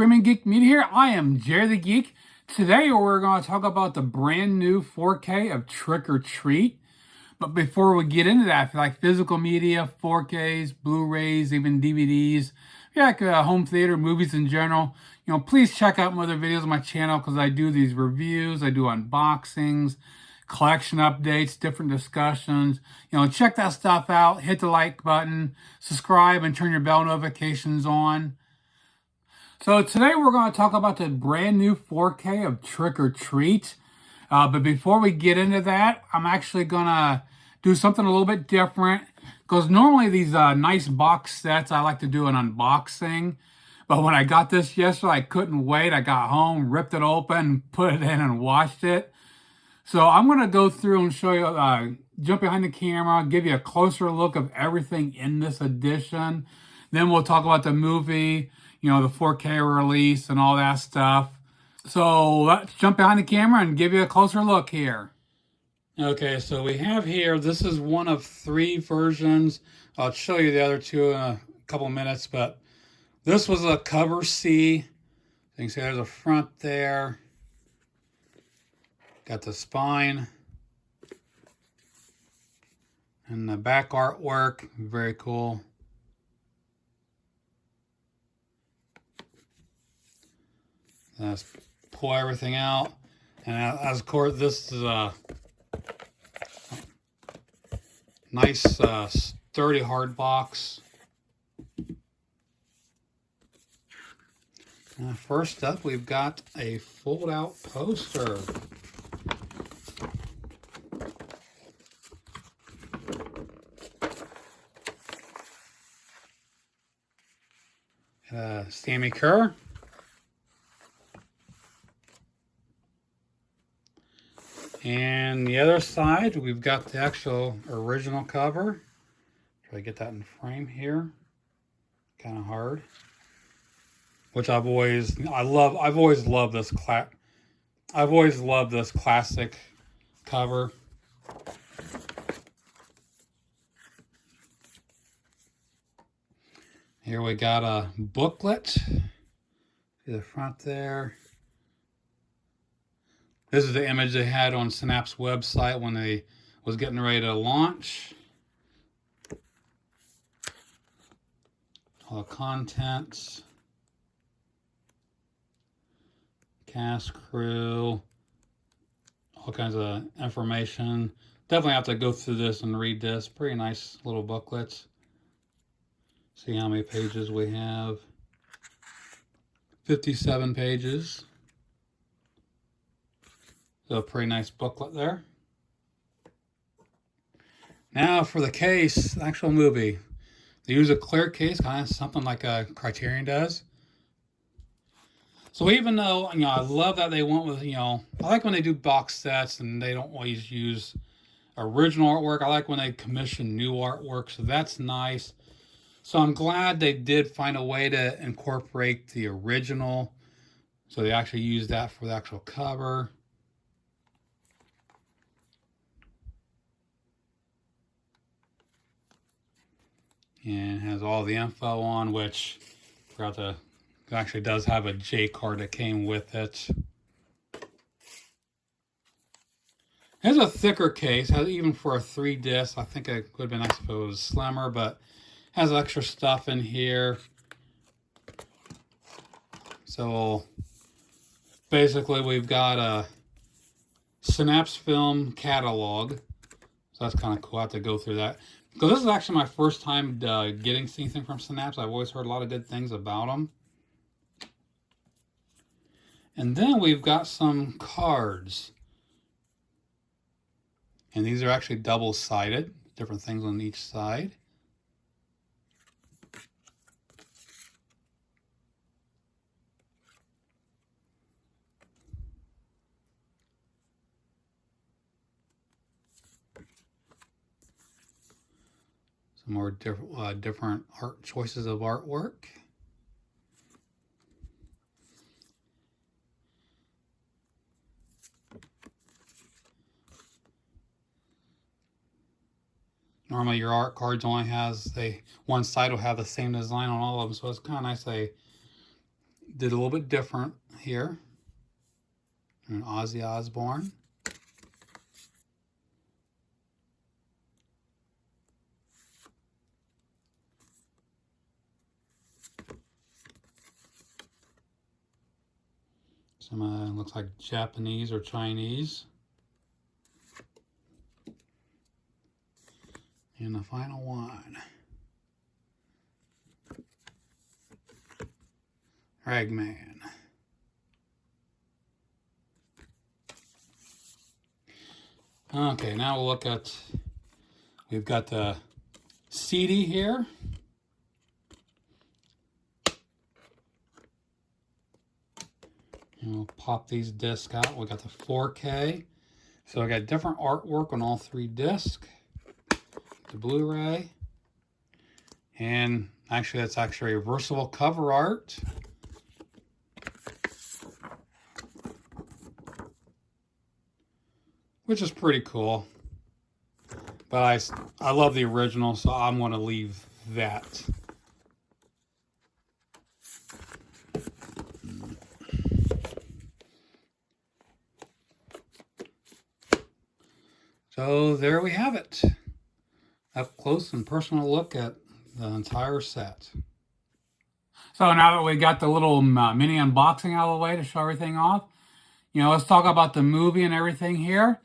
Screaming Geek Media here. I am Jerry the Geek. Today we're going to talk about the brand new 4K of Trick or Treat. But before we get into that, if you like physical media, 4Ks, Blu-rays, even DVDs, if you like home theater, movies in general, please check out my other videos on my channel because I do these reviews, I do unboxings, collection updates, different discussions. Check that stuff out. Hit the like button, subscribe, and turn your bell notifications on. So today we're going to talk about the brand new 4K of Trick or Treat. But before we get into that, I'm actually going to do something a little bit different. Because normally these nice box sets, I like to do an unboxing. But when I got this yesterday, I couldn't wait. I got home, ripped it open, put it in and watched it. So I'm going to go through and show you, jump behind the camera, give you a closer look of everything in this edition. Then we'll talk about the movie, the 4K release and all that stuff. So let's jump behind the camera and give you a closer look here. Okay, so we have here, this is one of 3 versions. I'll show you the other 2 in a couple minutes, but this was a cover C. You can see there's a front there. Got the spine. And the back artwork, very cool. Let's pull everything out. And as of course, this is a nice, sturdy hard box. First up, we've got a fold-out poster. Sammy Kerr. And the other side, we've got the actual original cover. Try to get that in frame here. Kind of hard. Which I've always loved this classic cover. Here we got a booklet. See the front there. This is the image they had on Synapse website when they was getting ready to launch. All the contents. Cast, crew. All kinds of information. Definitely have to go through this and read this. Pretty nice little booklets. See how many pages we have. 57 pages. So a pretty nice booklet there. Now for the case, the actual movie. They use a clear case, kind of something like a Criterion does. So even though, I love that they went with, I like when they do box sets and they don't always use original artwork. I like when they commission new artwork, so that's nice. So I'm glad they did find a way to incorporate the original. So they actually used that for the actual cover. And has all the info on, which it actually does have a J card that came with it. It's a thicker case, even for a 3 disc. I think it would have been nice if it was slimmer, but has extra stuff in here. So basically we've got a Synapse film catalog. So that's kind of cool. I have to go through that. Because this is actually my first time getting anything from Synapse. I've always heard a lot of good things about them. And then we've got some cards. And these are actually double-sided. Different things on each side. Some more different art choices of artwork. Normally your art cards only has one side will have the same design on all of them, so it's kind of nice they did a little bit different here. And Ozzy Osbourne. Some looks like Japanese or Chinese. And the final one. Ragman. Okay, now we'll look at, we've got the CD here. And we'll pop these discs out. We got the 4K. So I got different artwork on all three discs. The Blu-ray. And actually that's actually reversible cover art. Which is pretty cool. But I love the original, so I'm going to leave that. So there we have it. Up close and personal look at the entire set. So now that we got the little mini unboxing out of the way to show everything off, let's talk about the movie and everything here.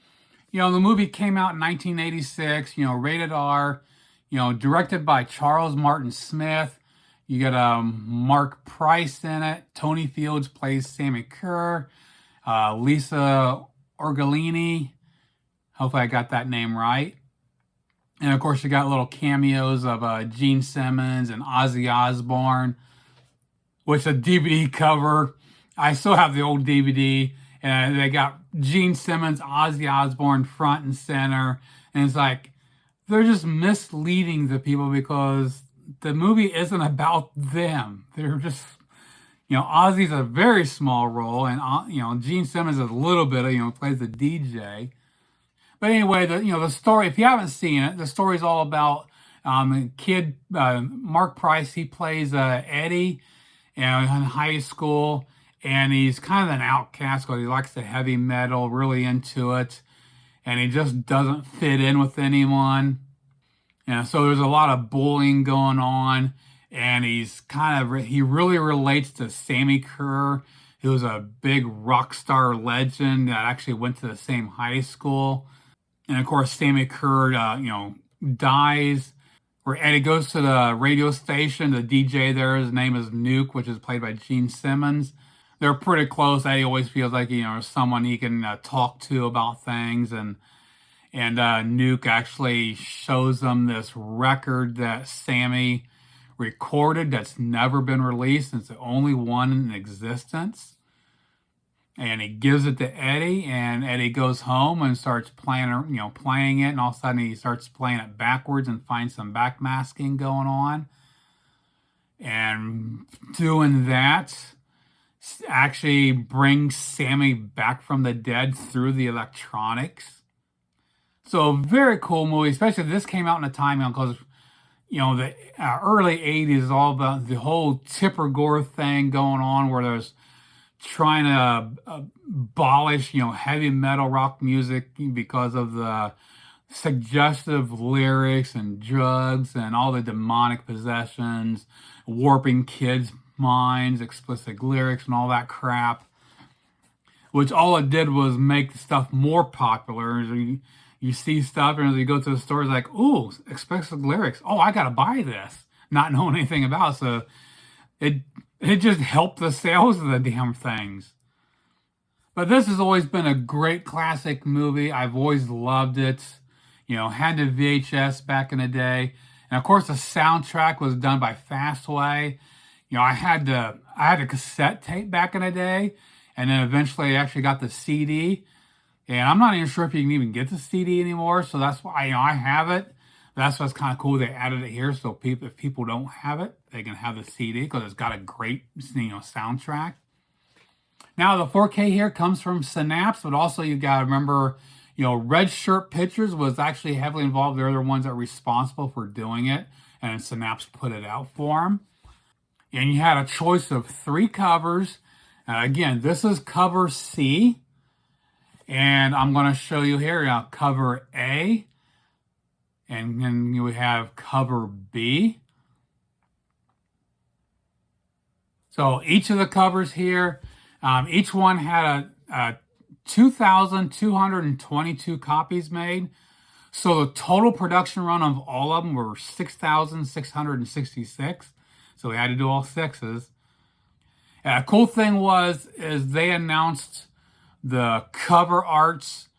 The movie came out in 1986, rated R, directed by Charles Martin Smith. You got Mark Price in it. Tony Fields plays Sammy Kerr. Lisa Orgolini. Hopefully I got that name right. And of course you got little cameos of Gene Simmons and Ozzy Osbourne, which a DVD cover. I still have the old DVD. And they got Gene Simmons, Ozzy Osbourne front and center. And it's like, they're just misleading the people because the movie isn't about them. They're just, Ozzy's a very small role. And, Gene Simmons is a little bit, plays the DJ. But anyway, the story, if you haven't seen it, the story is all about a kid, Mark Price, he plays Eddie in high school. And he's kind of an outcast because he likes the heavy metal, really into it. And he just doesn't fit in with anyone. So there's a lot of bullying going on. And he really relates to Sammy Kerr, who's a big rock star legend that actually went to the same high school. And of course, Sammy Kerr, dies. Where Eddie goes to the radio station, the DJ there, his name is Nuke, which is played by Gene Simmons. They're pretty close. Eddie always feels like, someone he can talk to about things. And Nuke actually shows them this record that Sammy recorded that's never been released. It's the only one in existence. And he gives it to Eddie, and Eddie goes home and starts playing it. And all of a sudden he starts playing it backwards and finds some backmasking going on. And doing that actually brings Sammy back from the dead through the electronics. So very cool movie, especially this came out in a time, because the early 80s is all about the whole Tipper Gore thing going on, where there's trying to abolish heavy metal rock music because of the suggestive lyrics and drugs and all the demonic possessions, warping kids' minds, explicit lyrics, and all that crap. Which all it did was make stuff more popular. You see stuff, and as you go to the store, it's like, ooh, explicit lyrics. Oh, I gotta buy this, not knowing anything about it. So it just helped the sales of the damn things. But this has always been a great classic movie. I've always loved it. Had the VHS back in the day. And of course the soundtrack was done by Fastway. I had a cassette tape back in the day, and then eventually I actually got the CD. And I'm not even sure if you can even get the CD anymore, so that's why I have it. That's what's kind of cool. They added it here, so if people don't have it, they can have the CD because it's got a great soundtrack. Now the 4K here comes from Synapse, but also you got to remember, Red Shirt Pictures was actually heavily involved. They're the ones that are responsible for doing it, and Synapse put it out for them. And you had a choice of three covers. Again, this is cover C, and I'm going to show you here cover A, and then you have cover B. So each of the covers here, each one had a 2,222 copies made. So the total production run of all of them were 6,666. So we had to do all sixes. And a cool thing is they announced the cover arts,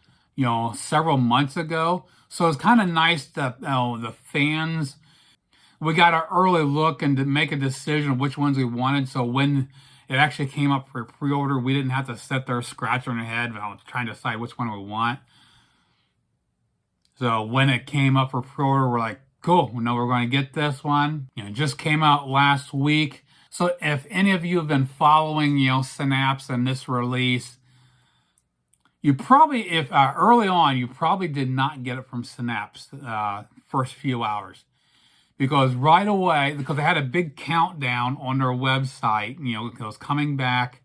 several months ago. So it's kind of nice that the fans, we got an early look and to make a decision of which ones we wanted. So when it actually came up for pre-order, we didn't have to sit there scratching our head about trying to decide which one we want. So when it came up for pre-order, we're like, cool, we know we're going to get this one. It just came out last week. So if any of you have been following, Synapse and this release, you probably, if early on, you probably did not get it from Synapse first few hours. Because right away, because they had a big countdown on their website, it was coming back.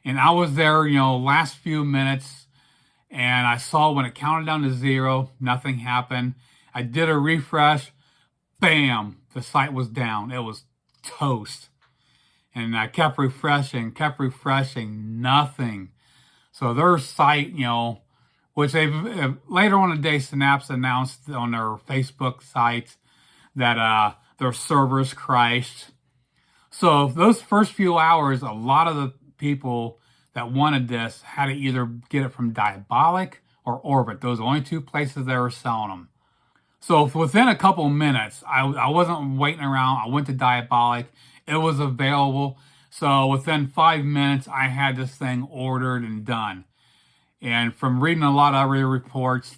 And I was there, last few minutes, and I saw when it counted down to 0, nothing happened. I did a refresh, bam, the site was down. It was toast. And I kept refreshing, nothing. So their site, which they've later on in the day, Synapse announced on their Facebook site that their servers crashed. So those first few hours, a lot of the people that wanted this had to either get it from Diabolic or Orbit. Those are the only two places they were selling them. So within a couple minutes, I wasn't waiting around. I went to Diabolic. It was available. So within 5 minutes, I had this thing ordered and done. And from reading a lot of other reports,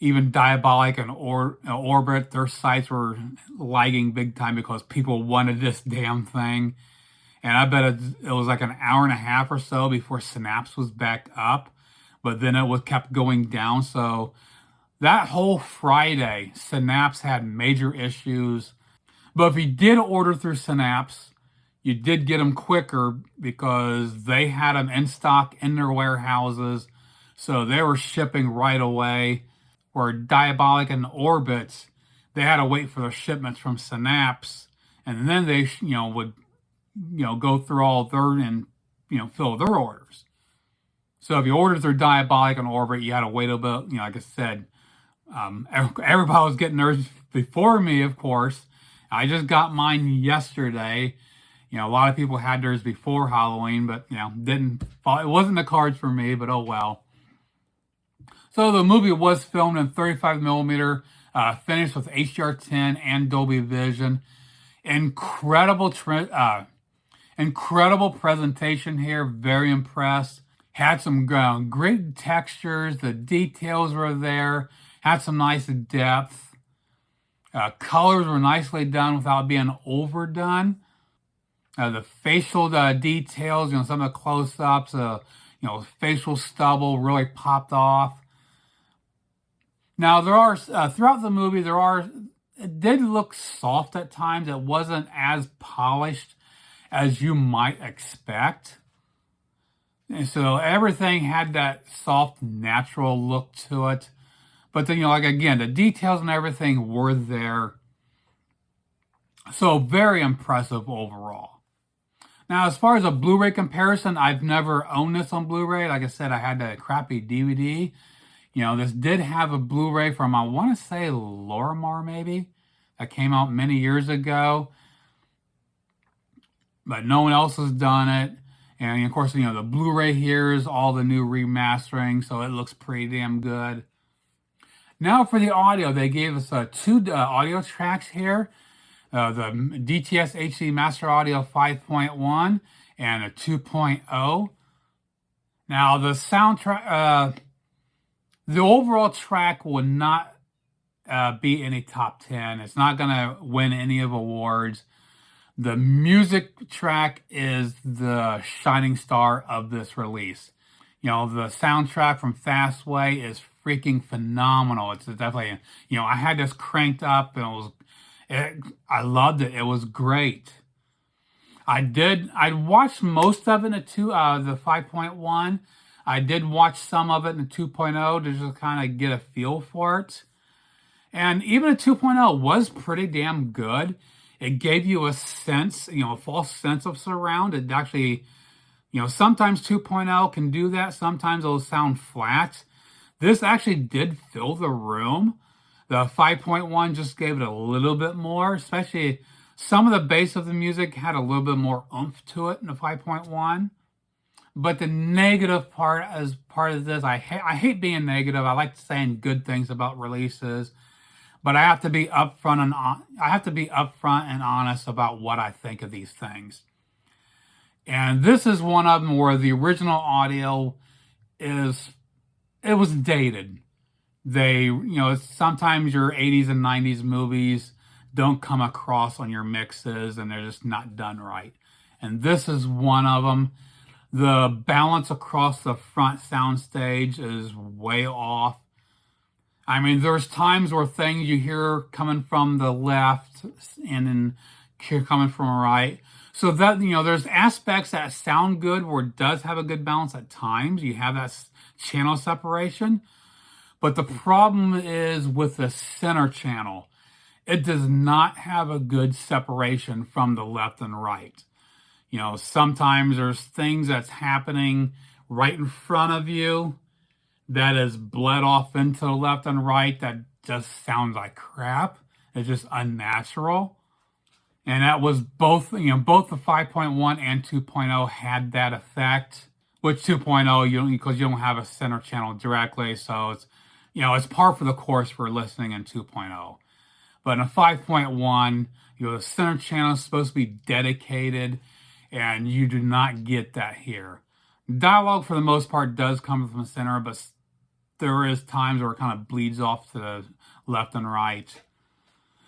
even Diabolic and Orbit, their sites were lagging big time because people wanted this damn thing. And I bet it was like an hour and a half or so before Synapse was back up. But then it was kept going down. So that whole Friday, Synapse had major issues. But if you did order through Synapse, you did get them quicker because they had them in stock in their warehouses. So they were shipping right away. Where Diabolic and Orbit, they had to wait for their shipments from Synapse. And then they, would, go through all their and, fill their orders. So if you ordered through Diabolic and Orbit, you had to wait a bit. Like I said, everybody was getting theirs before me, of course. I just got mine yesterday. A lot of people had theirs before Halloween, but, didn't fall. It wasn't the cards for me, but oh well. So the movie was filmed in 35 millimeter, finished with HDR10 and Dolby Vision. Incredible presentation here. Very impressed. Had some great textures. The details were there. Had some nice depth. Colors were nicely done without being overdone. The facial details, some of the close-ups, facial stubble really popped off. Now there are throughout the movie it did look soft at times. It wasn't as polished as you might expect. And so everything had that soft, natural look to it. But then, like again, the details and everything were there. So very impressive overall. Now, as far as a Blu-ray comparison, I've never owned this on Blu-ray. Like I said, I had a crappy DVD. This did have a Blu-ray from, I want to say, Lorimar, maybe, that came out many years ago. But no one else has done it. And, of course, the Blu-ray here is all the new remastering, so it looks pretty damn good. Now for the audio, they gave us two audio tracks here. The DTS HD Master Audio 5.1 and a 2.0. Now, the soundtrack... the overall track will not be any top 10. It's not going to win any of awards. The music track is the shining star of this release. The soundtrack from Fastway is freaking phenomenal. It's definitely, I had this cranked up and I loved it. It was great. I watched most of it in the 5.1. I did watch some of it in the 2.0 to just kind of get a feel for it. And even a 2.0 was pretty damn good. It gave you a sense, a false sense of surround. It actually, sometimes 2.0 can do that. Sometimes it'll sound flat. This actually did fill the room. The 5.1 just gave it a little bit more, especially some of the bass of the music had a little bit more oomph to it in the 5.1. But the negative part, as part of this, I hate being negative. I like saying good things about releases, but I have to be upfront and honest about what I think of these things. And this is one of them where the original audio it was dated. Sometimes your 80s and 90s movies don't come across on your mixes and they're just not done right. And this is one of them. The balance across the front soundstage is way off. I mean, there's times where things you hear coming from the left and then coming from the right. So that, there's aspects that sound good where it does have a good balance at times. You have that channel separation. But the problem is with the center channel. It does not have a good separation from the left and right. Sometimes there's things that's happening right in front of you that is bled off into the left and right that just sounds like crap. It's just unnatural. And that was both the 5.1 and 2.0 had that effect. Which 2.0, because you don't have a center channel directly, so it's par for the course for listening in 2.0. But in a 5.1, the center channel is supposed to be dedicated, and you do not get that here. Dialogue, for the most part, does come from the center, but there is times where it kind of bleeds off to the left and right.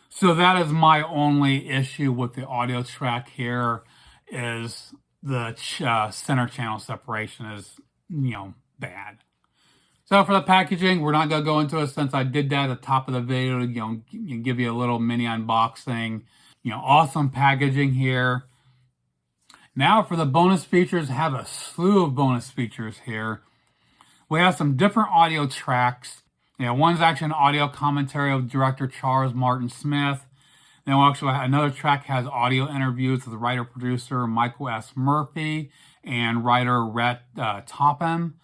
So that is my only issue with the audio track here, is the center channel separation is, bad. So for the packaging, we're not going to go into it since I did that at the top of the video to give you a little mini unboxing. Awesome packaging here. Now for the bonus features, I have a slew of bonus features here. We have some different audio tracks. One's actually an audio commentary of director Charles Martin Smith. Then another track has audio interviews with the writer-producer Michael S. Murphy and writer Rhett Topham.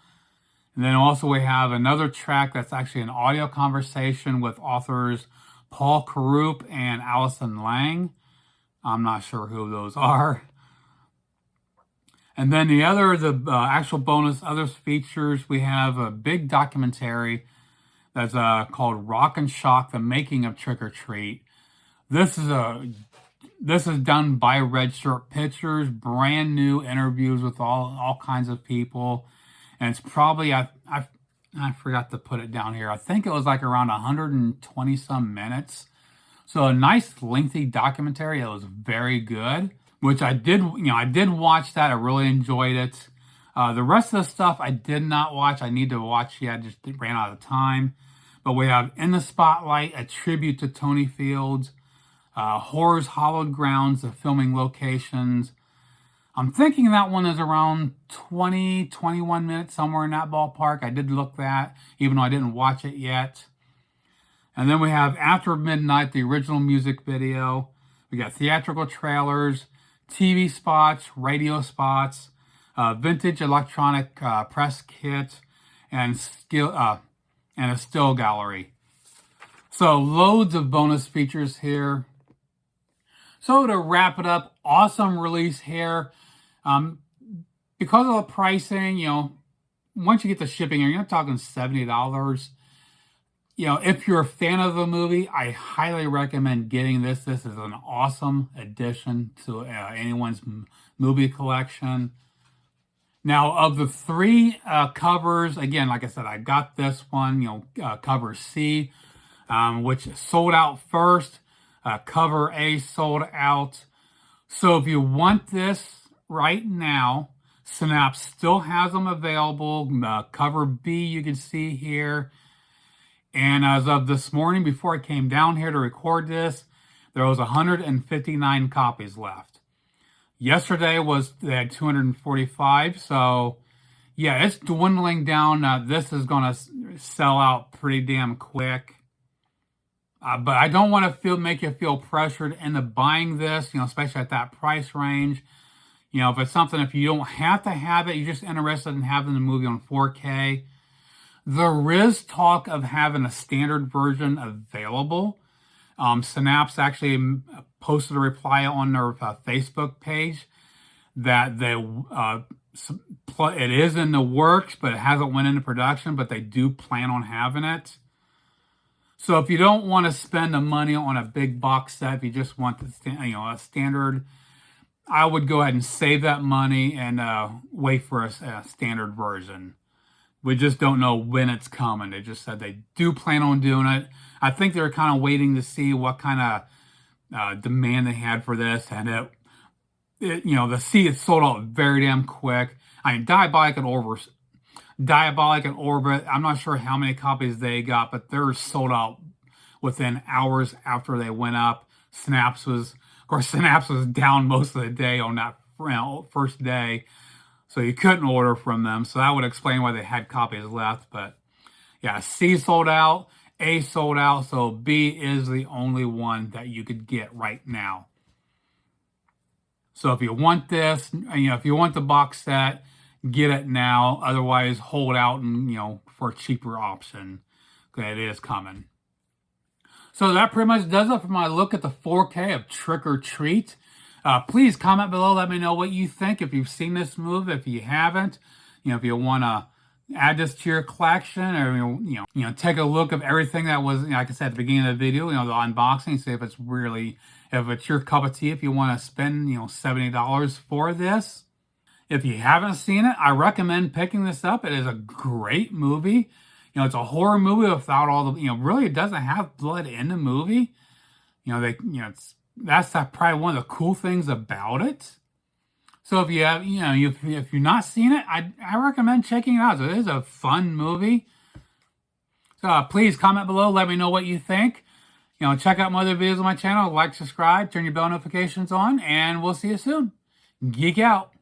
And then also we have another track that's actually an audio conversation with authors Paul Karup and Allison Lang. I'm not sure who those are. And then the actual bonus, other features, we have a big documentary that's called Rock and Shock, The Making of Trick or Treat. This is done by Red Shirt Pictures, brand new interviews with all kinds of people. And it's probably, I forgot to put it down here. I think it was like around 120 some minutes. So a nice lengthy documentary. It was very good, which I did watch that. I really enjoyed it. The rest of the stuff I did not watch. I need to watch yet. I just ran out of time. But we have In the Spotlight, a tribute to Tony Fields. Horror's Hallowed Grounds, the filming locations. I'm thinking that one is around 20, 21 minutes, somewhere in that ballpark. I did look that, even though I didn't watch it yet. And then we have After Midnight, the original music video. We got theatrical trailers, TV spots, radio spots, vintage electronic press kit, and a still gallery. So loads of bonus features here. So to wrap it up, awesome release here. Because of the pricing, once you get the shipping, you're not talking $70. If you're a fan of the movie, I highly recommend getting this. This is an awesome addition to anyone's movie collection. Now, of the three covers, again, like I said, I got this one, cover C, which sold out first. Cover A sold out. So if you want this right now, Synapse still has them available. Cover B you can see here. And as of this morning, before I came down here to record this, there was 159 copies left. Yesterday was they had 245, so yeah, it's dwindling down. This is gonna sell out pretty damn quick. But I don't want to make you feel pressured into buying this, especially at that price range. If it's something, if you don't have to have it, you're just interested in having the movie on 4K. There is talk of having a standard version available. Synapse actually posted a reply on their Facebook page that it is in the works, but it hasn't went into production, but they do plan on having it. So if you don't want to spend the money on a big box set, if you just want a standard, I would go ahead and save that money and wait for a standard version. We just don't know when it's coming. They just said they do plan on doing it. I think they're kind of waiting to see what kind of demand they had for this, and it sold out very damn quick. I mean, Diabolic and Orbit, I'm not sure how many copies they got, but they're sold out within hours after they went up. Synapse was down most of the day on that first day, so you couldn't order from them. So that would explain why they had copies left. But yeah, C sold out, A sold out, so B is the only one that you could get right now. So if you want this, if you want the box set, get it now. Otherwise, hold out and for a cheaper option. Okay, it is coming. So that pretty much does it for my look at the 4K of Trick or Treat. Please comment below. Let me know what you think. If you've seen this movie, if you haven't, if you want to add this to your collection, or take a look of everything that was, like I said at the beginning of the video, the unboxing. See if it's your cup of tea. If you want to spend $70 for this. If you haven't seen it, I recommend picking this up. It is a great movie. It's a horror movie without all the, really it doesn't have blood in the movie. That's probably one of the cool things about it. So if you have, if you're not seen it, I recommend checking it out. So it is a fun movie. So please comment below. Let me know what you think. Check out my other videos on my channel. Like, subscribe, turn your bell notifications on, and we'll see you soon. Geek out.